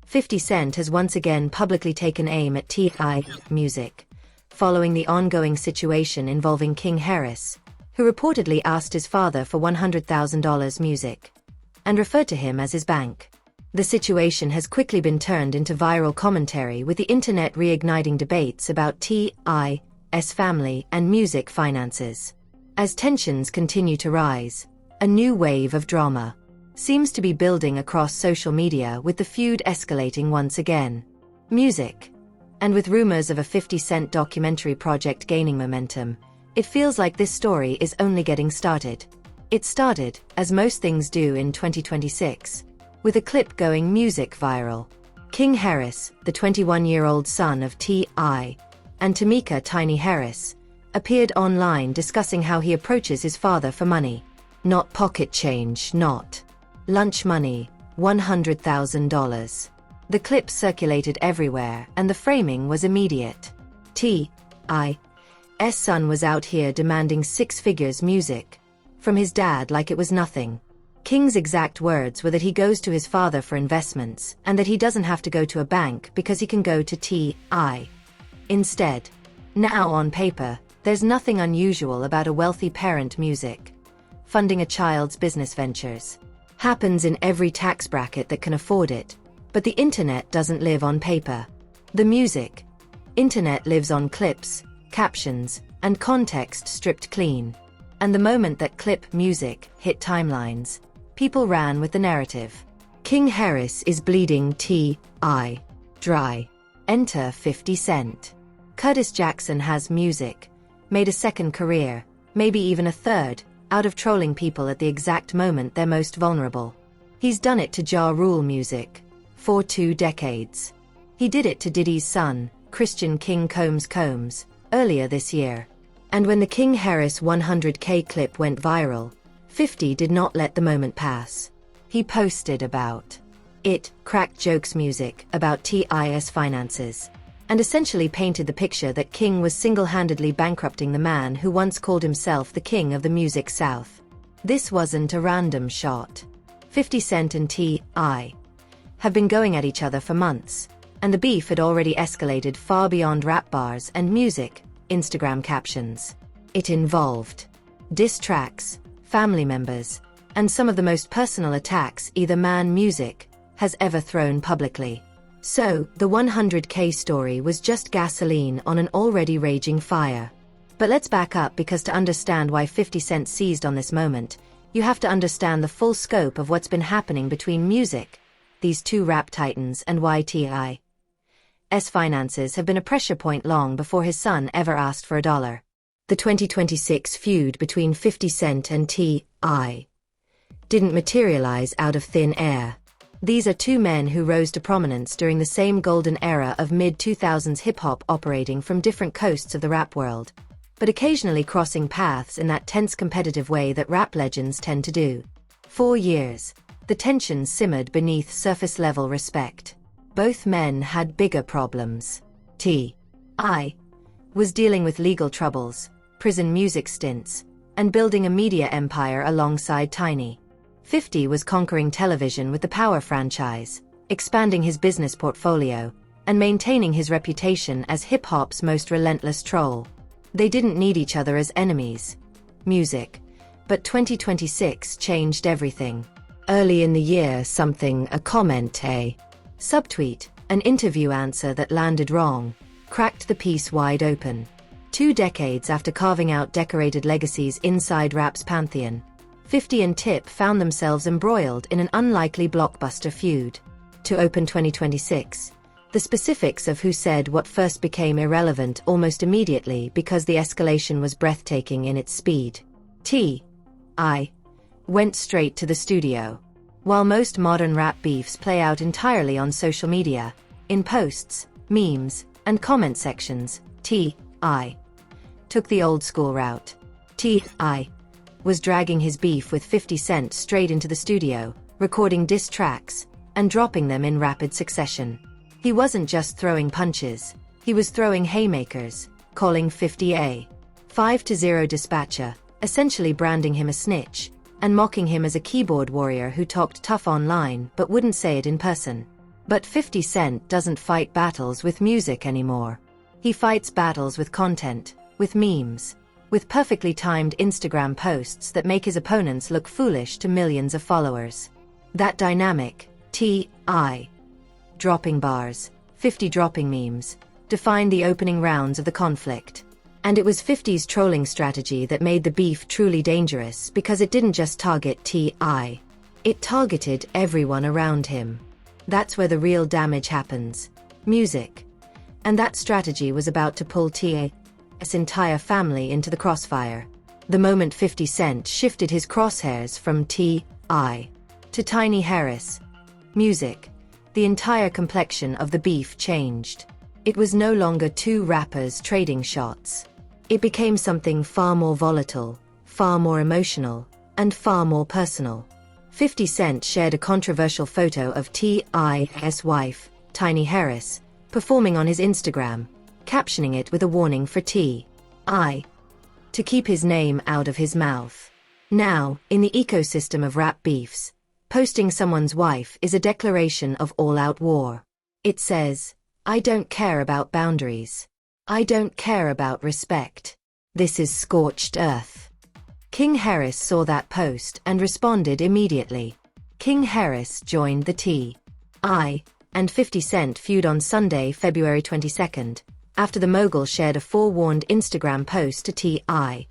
50 Cent has once again publicly taken aim at T.I. music, following the ongoing situation involving King Harris, who reportedly asked his father for $100,000 music, and referred to him as his bank. The situation has quickly been turned into viral commentary, with the internet reigniting debates about T.I.'s family and music finances. As tensions continue to rise, a new wave of drama seems to be building across social media, with the feud escalating once again. Music. And with rumors of a 50 Cent documentary project gaining momentum, it feels like this story is only getting started. It started, as most things do in 2026, with a clip going music viral. King Harris, the 21-year-old son of T.I. and Tamika "Tiny" Harris, appeared online discussing how he approaches his father for money. Not pocket change, not lunch money, $100,000. The clip circulated everywhere, and the framing was immediate. T.I.'s son was out here demanding six figures music from his dad like it was nothing. King's exact words were that he goes to his father for investments, and that he doesn't have to go to a bank because he can go to T.I. instead. Now, on paper, there's nothing unusual about a wealthy parent music funding a child's business ventures. Happens in every tax bracket that can afford it, but the internet doesn't live on paper. The music internet lives on clips, captions, and context stripped clean. And the moment that clip music hit timelines, people ran with the narrative. King Harris is bleeding T.I. dry. Enter 50 Cent. Curtis Jackson has music made a second career, maybe even a third, out of trolling people at the exact moment they're most vulnerable. He's done it to Ja Rule music for 2 decades. He did it to Diddy's son, Christian King Combs, earlier this year. And when the King Harris 100K clip went viral, 50 did not let the moment pass. He posted about it, cracked jokes music about T.I.'s finances, and essentially painted the picture that King was single-handedly bankrupting the man who once called himself the king of the music South. This wasn't a random shot. 50 Cent and T.I. have been going at each other for months, and the beef had already escalated far beyond rap bars and music Instagram captions. It involved diss tracks, family members, and some of the most personal attacks either man music has ever thrown publicly. So, the 100K story was just gasoline on an already raging fire. But let's back up, because to understand why 50 Cent seized on this moment, you have to understand the full scope of what's been happening between music, these two rap titans, and why T.I.'s finances have been a pressure point long before his son ever asked for a dollar. The 2026 feud between 50 Cent and T.I. didn't materialize out of thin air. These are two men who rose to prominence during the same golden era of mid-2000s hip-hop, operating from different coasts of the rap world, but occasionally crossing paths in that tense competitive way that rap legends tend to do. For years, the tensions simmered beneath surface-level respect. Both men had bigger problems. T.I. was dealing with legal troubles, prison music stints, and building a media empire alongside Tiny. 50 was conquering television with the Power franchise, expanding his business portfolio, and maintaining his reputation as hip-hop's most relentless troll. They didn't need each other as enemies. Music. But 2026 changed everything. Early in the year, a comment, a subtweet, an interview answer that landed wrong, cracked the piece wide open. 2 decades after carving out decorated legacies inside rap's pantheon, 50 and Tip found themselves embroiled in an unlikely blockbuster feud. To open 2026, the specifics of who said what first became irrelevant almost immediately, because the escalation was breathtaking in its speed. T.I. went straight to the studio. While most modern rap beefs play out entirely on social media, in posts, memes, and comment sections, T.I. took the old-school route. T.I. was dragging his beef with 50 Cent straight into the studio, recording diss tracks, and dropping them in rapid succession. He wasn't just throwing punches, he was throwing haymakers, calling 50 a 5-0 dispatcher, essentially branding him a snitch, and mocking him as a keyboard warrior who talked tough online but wouldn't say it in person. But 50 Cent doesn't fight battles with music anymore. He fights battles with content, with memes, with perfectly timed Instagram posts that make his opponents look foolish to millions of followers. That dynamic, T.I. dropping bars, 50 dropping memes, defined the opening rounds of the conflict. And it was 50's trolling strategy that made the beef truly dangerous, because it didn't just target T.I. It targeted everyone around him. That's where the real damage happens. Music. And that strategy was about to pull T.I.'s entire family into the crossfire. The moment 50 Cent shifted his crosshairs from T.I. to Tiny Harris. Music. The entire complexion of the beef changed. It was no longer two rappers trading shots. It became something far more volatile, far more emotional, and far more personal. 50 Cent shared a controversial photo of T.I.'s wife, Tiny Harris, performing on his Instagram, captioning it with a warning for T.I. to keep his name out of his mouth. Now, in the ecosystem of rap beefs, posting someone's wife is a declaration of all-out war. It says, I don't care about boundaries. I don't care about respect. This is scorched earth. King Harris saw that post and responded immediately. King Harris joined the T.I. and 50 Cent feud on Sunday, February 22nd, after the mogul shared a forewarned Instagram post to T.I.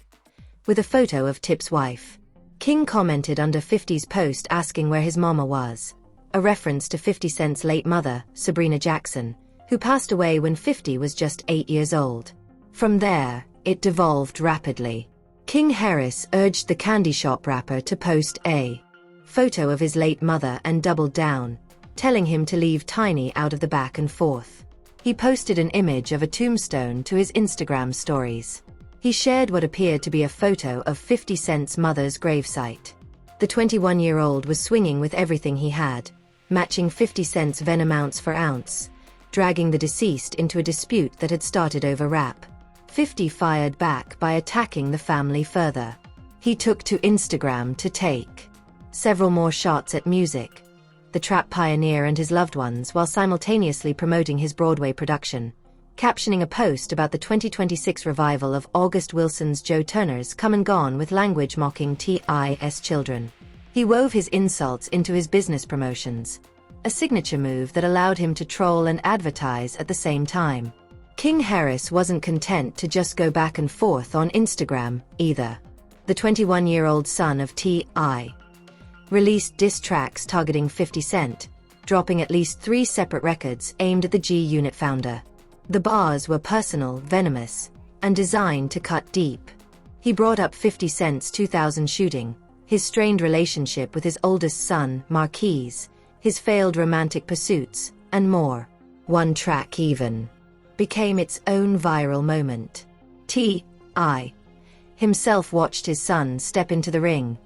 with a photo of Tip's wife. King commented under 50's post asking where his mama was, a reference to 50 Cent's late mother, Sabrina Jackson, who passed away when 50 was just 8 years old. From there, it devolved rapidly. King Harris urged the Candy Shop rapper to post a photo of his late mother and doubled down, telling him to leave Tiny out of the back and forth. He posted an image of a tombstone to his Instagram stories. He shared what appeared to be a photo of 50 Cent's mother's gravesite. The 21-year-old was swinging with everything he had, matching 50 Cent's venom ounce for ounce, dragging the deceased into a dispute that had started over rap. 50 fired back by attacking the family further. He took to Instagram to take several more shots at music, the trap pioneer and his loved ones, while simultaneously promoting his Broadway production, captioning a post about the 2026 revival of August Wilson's Joe Turner's Come and Gone with language mocking T.I.'s children. He wove his insults into his business promotions, a signature move that allowed him to troll and advertise at the same time. King Harris wasn't content to just go back and forth on Instagram, either. The 21-year-old son of T.I. released diss tracks targeting 50 Cent, dropping at least 3 separate records aimed at the G-Unit founder. The bars were personal, venomous, and designed to cut deep. He brought up 50 Cent's 2000 shooting, his strained relationship with his oldest son, Marquise, his failed romantic pursuits, and more. One track even became its own viral moment. T.I. himself watched his son step into the ring.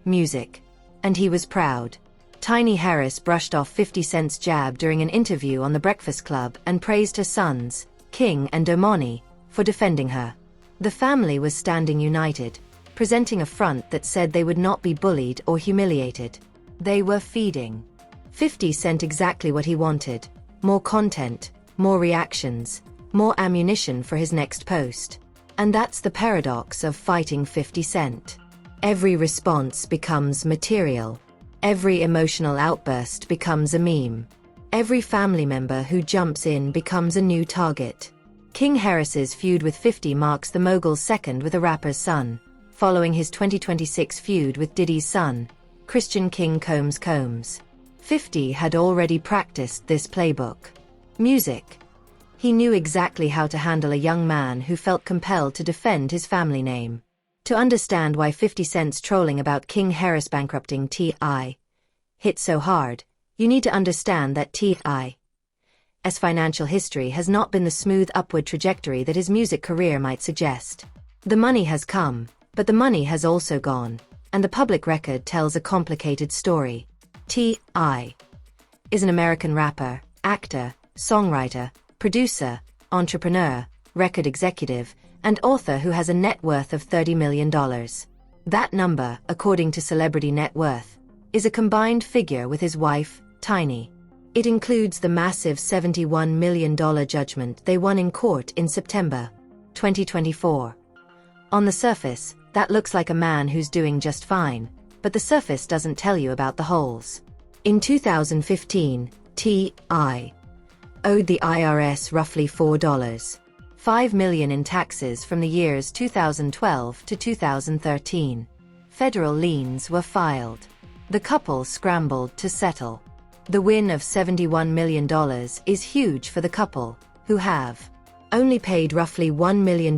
Music. And he was proud. Tiny Harris brushed off 50 Cent's jab during an interview on The Breakfast Club and praised her sons, King and Domani, for defending her. The family was standing united, presenting a front that said they would not be bullied or humiliated. They were feeding 50 Cent exactly what he wanted: more content, more reactions, more ammunition for his next post. And that's the paradox of fighting 50 Cent. Every response becomes material. Every emotional outburst becomes a meme. Every family member who jumps in becomes a new target. King Harris's feud with 50 marks the mogul's second with a rapper's son, following his 2026 feud with Diddy's son, Christian King Combs. 50 had already practiced this playbook. Music. He knew exactly how to handle a young man who felt compelled to defend his family name. To understand why 50 Cent's trolling about King Harris bankrupting T.I. hit so hard, you need to understand that T.I.'s financial history has not been the smooth upward trajectory that his music career might suggest. The money has come, but the money has also gone, and the public record tells a complicated story. T.I. is an American rapper, actor, songwriter, producer, entrepreneur, record executive, and author who has a net worth of $30 million. That number, according to Celebrity Net Worth, is a combined figure with his wife, Tiny. It includes the massive $71 million judgment they won in court in September 2024. On the surface, that looks like a man who's doing just fine, but the surface doesn't tell you about the holes. In 2015, T.I. owed the IRS roughly $4.5 million in taxes from the years 2012 to 2013. Federal liens were filed. The couple scrambled to settle. The win of $71 million is huge for the couple, who have only paid roughly $1 million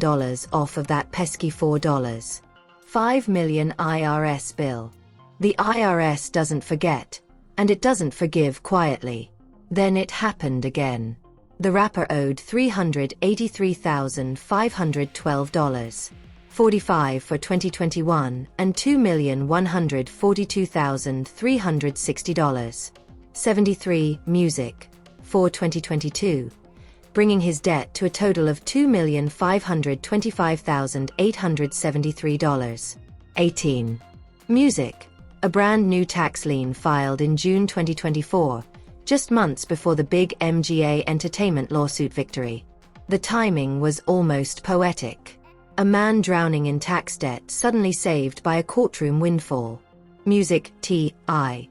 off of that pesky $4.5 million IRS bill. The IRS doesn't forget, and it doesn't forgive quietly. Then it happened again. The rapper owed $383,512.45 for 2021 and $2,142,360.73 music for 2022, bringing his debt to a total of $2,525,873.18. Music, a brand new tax lien filed in June 2024, just months before the big MGA Entertainment lawsuit victory. The timing was almost poetic. A man drowning in tax debt suddenly saved by a courtroom windfall. Music, T.I.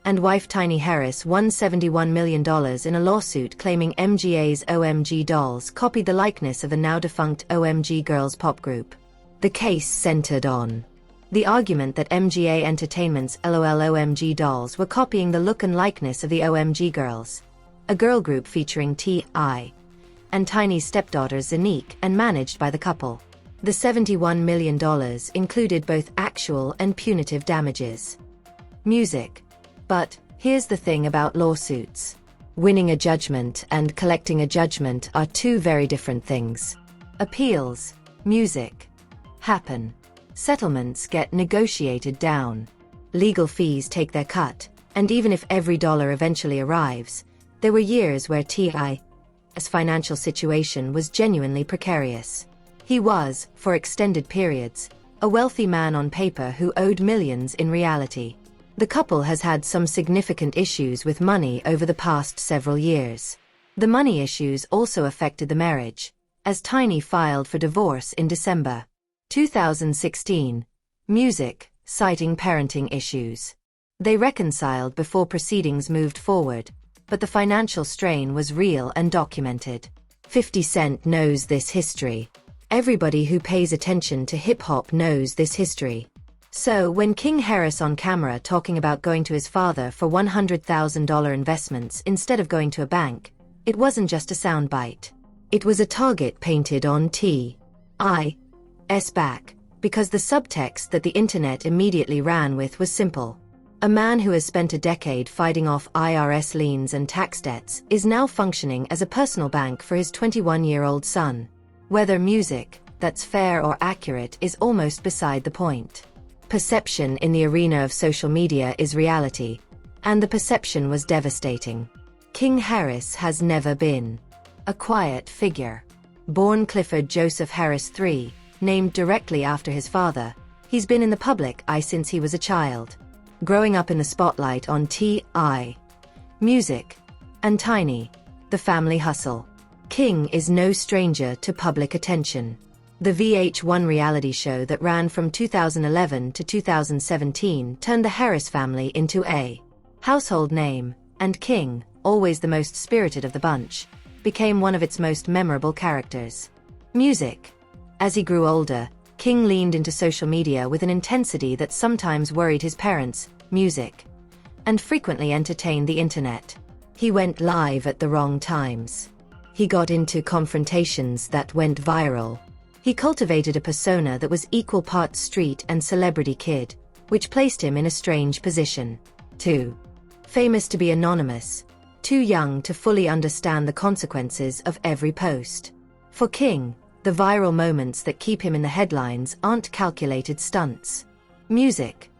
and wife Tiny Harris won $71 million in a lawsuit claiming MGA's OMG Dolls copied the likeness of the now-defunct OMG Girls pop group. The case centered on the argument that MGA Entertainment's LOL OMG Dolls were copying the look and likeness of the OMG Girls, a girl group featuring T.I. and Tiny's stepdaughter Zanique and managed by the couple. The $71 million included both actual and punitive damages. Music. But here's the thing about lawsuits. Winning a judgment and collecting a judgment are two very different things. Appeals, music, happen. Settlements get negotiated down. Legal fees take their cut, and even if every dollar eventually arrives, there were years where T.I.'s financial situation was genuinely precarious. He was, for extended periods, a wealthy man on paper who owed millions in reality. The couple has had some significant issues with money over the past several years. The money issues also affected the marriage, as Tiny filed for divorce in December 2016. Music, citing parenting issues. They reconciled before proceedings moved forward, but the financial strain was real and documented. 50 Cent knows this history. Everybody who pays attention to hip-hop knows this history. So when King Harris on camera talking about going to his father for $100,000 investments instead of going to a bank, it wasn't just a soundbite. It was a target painted on T.I.'s back, because the subtext that the internet immediately ran with was simple. A man who has spent a decade fighting off IRS liens and tax debts is now functioning as a personal bank for his 21-year-old son. Whether music that's fair or accurate is almost beside the point. Perception in the arena of social media is reality, and the perception was devastating. King Harris has never been a quiet figure. Born Clifford Joseph Harris III, named directly after his father, he's been in the public eye since he was a child. Growing up in the spotlight on T.I. music and Tiny, the family hustle, King is no stranger to public attention. The VH1 reality show that ran from 2011 to 2017 turned the Harris family into a household name, and King, always the most spirited of the bunch, became one of its most memorable characters. Music. As he grew older, King leaned into social media with an intensity that sometimes worried his parents, music, and frequently entertained the internet. He went live at the wrong times. He got into confrontations that went viral. He cultivated a persona that was equal parts street and celebrity kid, which placed him in a strange position. Too famous to be anonymous, too young to fully understand the consequences of every post. For King, the viral moments that keep him in the headlines aren't calculated stunts. Music.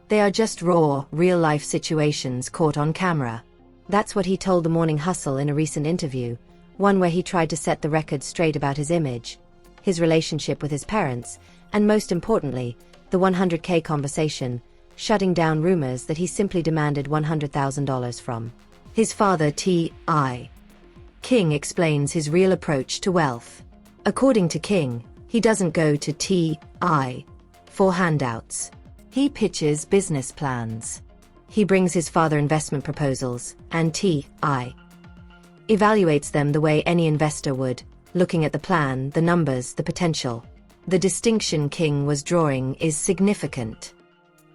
They are just raw, real-life situations caught on camera. That's what he told The Morning Hustle in a recent interview, one where he tried to set the record straight about his image, his relationship with his parents, and most importantly, the $100K conversation, shutting down rumors that he simply demanded $100,000 from. His father T.I. King explains his real approach to wealth. According to King, he doesn't go to T.I. for handouts. He pitches business plans. He brings his father investment proposals, and T.I. evaluates them the way any investor would, looking at the plan, the numbers, the potential. The distinction King was drawing is significant.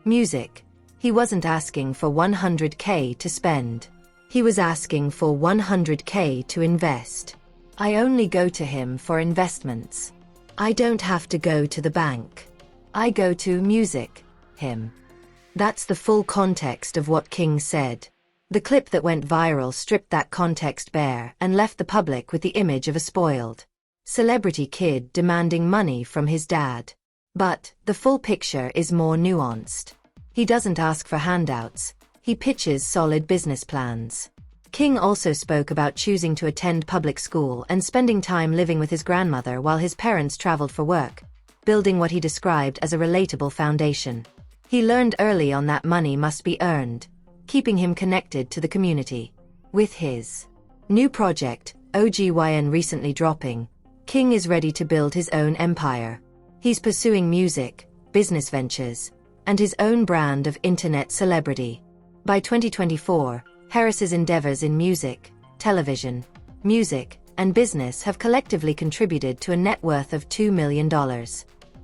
Music. He wasn't asking for $100K to spend. He was asking for $100K to invest. I only go to him for investments. I don't have to go to the bank. I go to music, him. That's the full context of what King said. The clip that went viral stripped that context bare and left the public with the image of a spoiled celebrity kid demanding money from his dad. But the full picture is more nuanced. He doesn't ask for handouts. He pitches solid business plans. King also spoke about choosing to attend public school and spending time living with his grandmother while his parents traveled for work, building what he described as a relatable foundation. He learned early on that money must be earned, keeping him connected to the community. With his new project, OGYN, recently dropping, King is ready to build his own empire. He's pursuing music, business ventures, and his own brand of internet celebrity. By 2024, Harris's endeavors in music, television, music, and business have collectively contributed to a net worth of $2 million.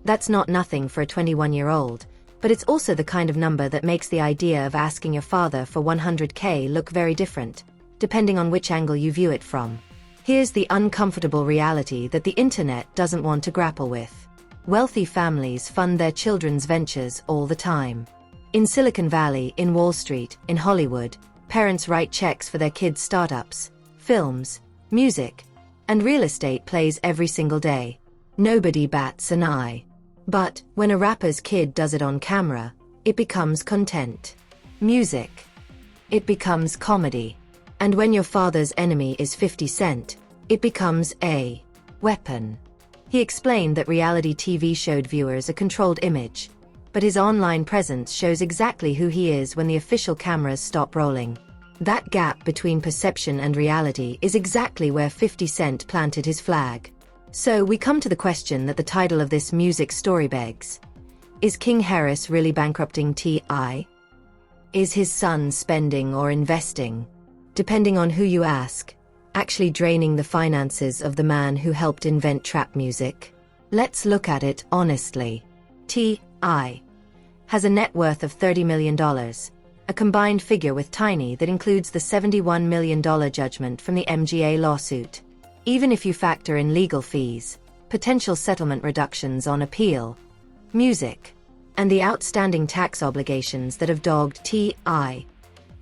That's not nothing for a 21-year-old, but it's also the kind of number that makes the idea of asking your father for $100K look very different, depending on which angle you view it from. Here's the uncomfortable reality that the internet doesn't want to grapple with. Wealthy families fund their children's ventures all the time. In Silicon Valley, in Wall Street, in Hollywood, parents write checks for their kids' startups, films, music, and real estate plays every single day. Nobody bats an eye. But when a rapper's kid does it on camera, it becomes content. Music. It becomes comedy. And when your father's enemy is 50 Cent, it becomes a weapon. He explained that reality TV showed viewers a controlled image, but his online presence shows exactly who he is when the official cameras stop rolling. That gap between perception and reality is exactly where 50 Cent planted his flag. So we come to the question that the title of this music story begs. Is King Harris really bankrupting T.I.? Is his son spending or investing, depending on who you ask, actually draining the finances of the man who helped invent trap music? Let's look at it honestly. T.I. has a net worth of $30 million, a combined figure with Tiny that includes the $71 million judgment from the MGA lawsuit. Even if you factor in legal fees, potential settlement reductions on appeal, music, and the outstanding tax obligations that have dogged T.I.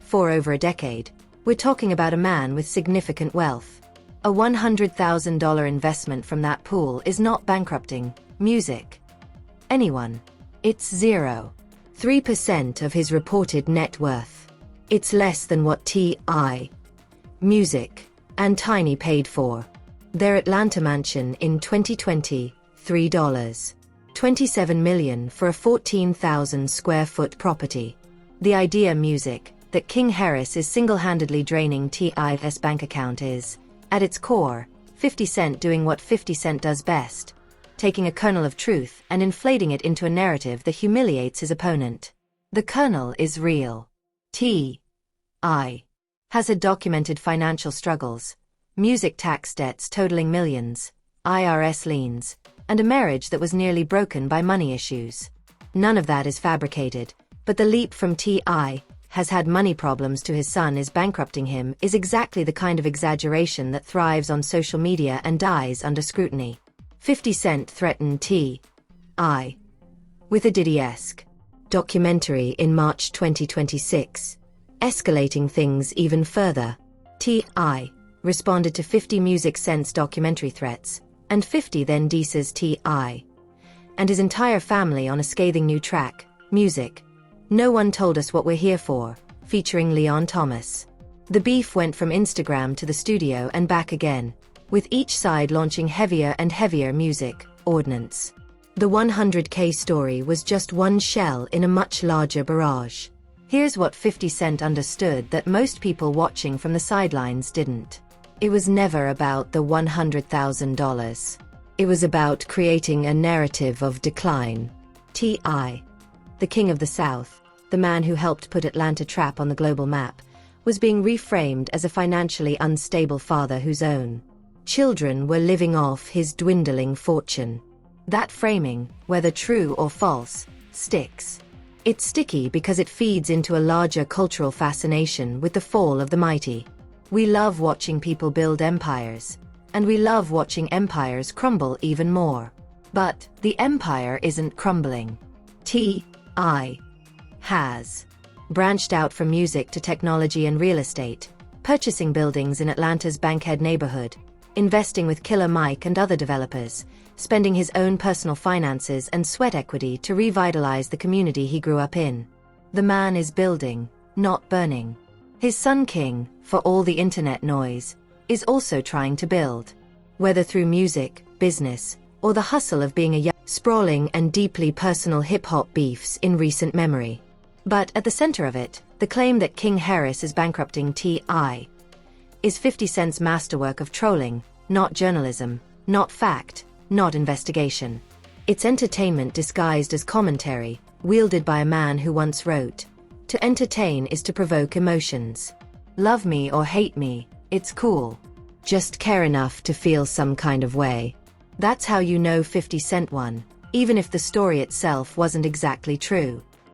for over a decade, we're talking about a man with significant wealth. A $100,000 investment from that pool is not bankrupting music anyone. It's 0.3% of his reported net worth. It's less than what T.I. music and Tiny paid for their Atlanta mansion in 2020, $3.27 million for a 14,000 square foot property. The idea music that King Harris is single-handedly draining T.I.'s bank account is, at its core, 50 Cent doing what 50 Cent does best, taking a kernel of truth and inflating it into a narrative that humiliates his opponent. The kernel is real. T.I. has had documented financial struggles, music tax debts totaling millions, IRS liens, and a marriage that was nearly broken by money issues. None of that is fabricated, but the leap from T.I. has had money problems to his son is bankrupting him is exactly the kind of exaggeration that thrives on social media and dies under scrutiny. 50 Cent threatened T.I. with a Diddy-esque documentary in March 2026, escalating things even further. T.I. responded to 50 Music Sense documentary threats, and 50 then disses T.I. and his entire family on a scathing new track, Music. No One Told Us What We're Here For, featuring Leon Thomas. The beef went from Instagram to the studio and back again, with each side launching heavier and heavier music ordnance. The $100K story was just one shell in a much larger barrage. Here's what 50 Cent understood that most people watching from the sidelines didn't. It was never about the $100,000. It was about creating a narrative of decline. T.I., the king of the South, the man who helped put Atlanta Trap on the global map, was being reframed as a financially unstable father whose own children were living off his dwindling fortune. That framing, whether true or false, sticks. It's sticky because it feeds into a larger cultural fascination with the fall of the mighty. We love watching people build empires, and we love watching empires crumble even more. But the empire isn't crumbling. T.I. has branched out from music to technology and real estate, purchasing buildings in Atlanta's Bankhead neighborhood, investing with Killer Mike and other developers, spending his own personal finances and sweat equity to revitalize the community he grew up in. The man is building, not burning. His son King, for all the internet noise, is also trying to build. Whether through music, business, or the hustle of being a young, sprawling and deeply personal hip-hop beefs in recent memory. But at the center of it, the claim that King Harris is bankrupting T.I. is 50 Cent's masterwork of trolling, not journalism, not fact, not investigation. It's entertainment disguised as commentary, wielded by a man who once wrote, "To entertain is to provoke emotions. Love me or hate me, it's cool. Just care enough to feel some kind of way." That's how you know 50 Cent won, even if the story itself wasn't exactly true.